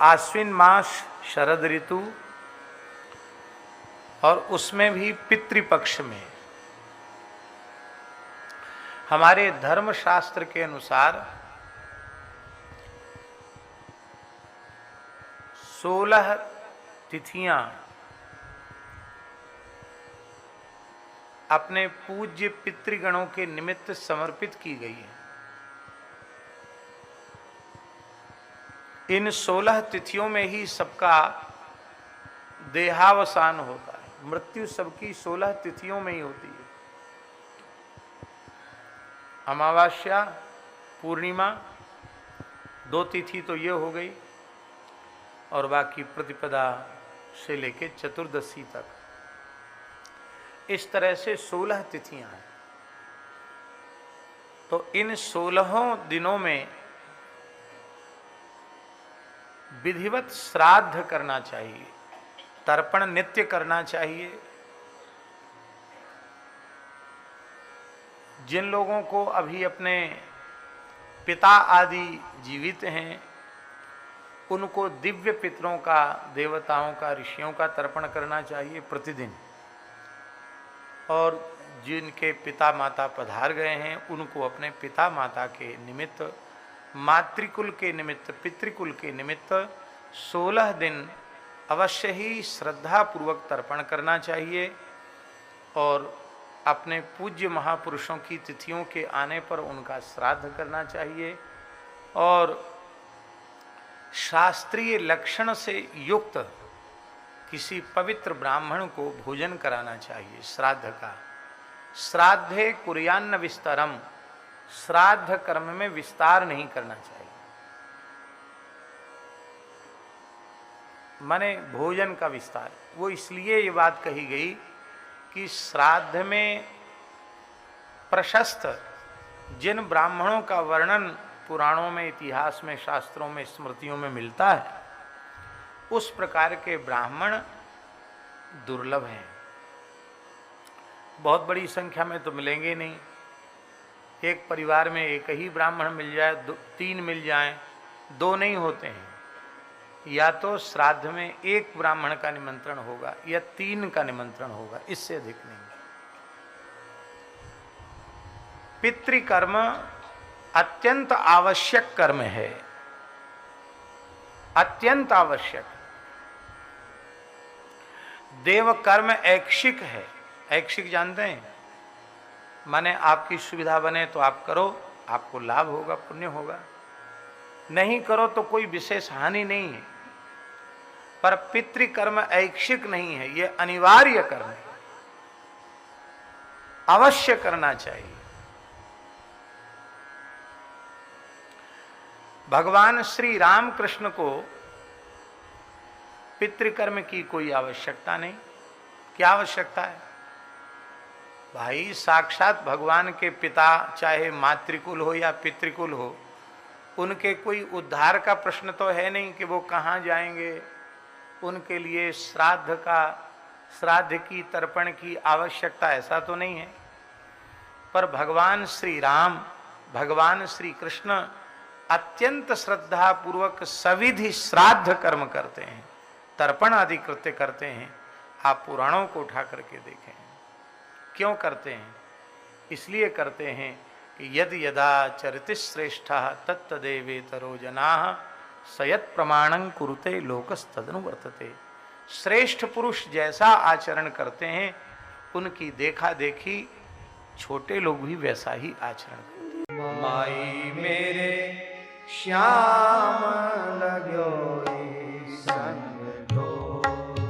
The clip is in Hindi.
आश्विन मास शरद ऋतु और उसमें भी पितृपक्ष में हमारे धर्मशास्त्र के अनुसार 16 तिथियां अपने पूज्य पितृगणों के निमित्त समर्पित की गई है। इन 16 तिथियों में ही सबका देहावसान होता है। मृत्यु सबकी 16 तिथियों में ही होती है। अमावास्या, पूर्णिमा, 2 तिथि तो ये हो गई और बाकी प्रतिपदा से लेके चतुर्दशी तक, इस तरह से 16 तिथियां हैं। तो इन 16 दिनों में विधिवत श्राद्ध करना चाहिए, तर्पण नित्य करना चाहिए। जिन लोगों को अभी अपने पिता आदि जीवित हैं उनको दिव्य पितरों का, देवताओं का, ऋषियों का तर्पण करना चाहिए प्रतिदिन। और जिनके पिता माता पधार गए हैं उनको अपने पिता माता के निमित्त, मातृकुल के निमित्त, पितृकुल के निमित्त 16 दिन अवश्य ही श्रद्धापूर्वक तर्पण करना चाहिए। और अपने पूज्य महापुरुषों की तिथियों के आने पर उनका श्राद्ध करना चाहिए और शास्त्रीय लक्षण से युक्त किसी पवित्र ब्राह्मण को भोजन कराना चाहिए श्राद्ध का। श्राद्धे कुर्यान्न विस्तरम, श्राद्ध कर्म में विस्तार नहीं करना चाहिए। माने भोजन का विस्तार। वो इसलिए ये बात कही गई कि श्राद्ध में प्रशस्त जिन ब्राह्मणों का वर्णन पुराणों में, इतिहास में, शास्त्रों में, स्मृतियों में मिलता है, उस प्रकार के ब्राह्मण दुर्लभ हैं। बहुत बड़ी संख्या में तो मिलेंगे नहीं। एक परिवार में एक ही ब्राह्मण मिल जाए, 3 मिल जाएं, 2 नहीं होते हैं। या तो श्राद्ध में 1 ब्राह्मण का निमंत्रण होगा या 3 का निमंत्रण होगा, इससे अधिक नहीं। पितृकर्म अत्यंत आवश्यक कर्म है, अत्यंत आवश्यक। देव कर्म ऐच्छिक है। ऐच्छिक जानते हैं? माने आपकी सुविधा बने तो आप करो, आपको लाभ होगा, पुण्य होगा। नहीं करो तो कोई विशेष हानि नहीं है। पर पितृकर्म ऐच्छिक नहीं है, यह अनिवार्य कर्म है, अवश्य करना चाहिए। भगवान श्री रामकृष्ण को पितृकर्म की कोई आवश्यकता नहीं। क्या आवश्यकता है भाई? साक्षात भगवान के पिता, चाहे मातृकुल हो या पितृकुल हो, उनके कोई उद्धार का प्रश्न तो है नहीं कि वो कहाँ जाएंगे। उनके लिए श्राद्ध की, तर्पण की आवश्यकता ऐसा तो नहीं है। पर भगवान श्री राम, भगवान श्री कृष्ण अत्यंत श्रद्धा पूर्वक सविधि श्राद्ध कर्म करते हैं, तर्पण आदि कृत्य करते हैं। आप पुराणों को उठा करके देखें। क्यों करते हैं? इसलिए करते हैं कि यद यदा चरिति श्रेष्ठः तत्तदेवेतरो जनाः सयत् प्रमाणं कुरुते लोकस्तदनुवर्तते। श्रेष्ठ पुरुष जैसा आचरण करते हैं, उनकी देखा देखी छोटे लोग भी वैसा ही आचरण करते हैं। माई मेरे श्याम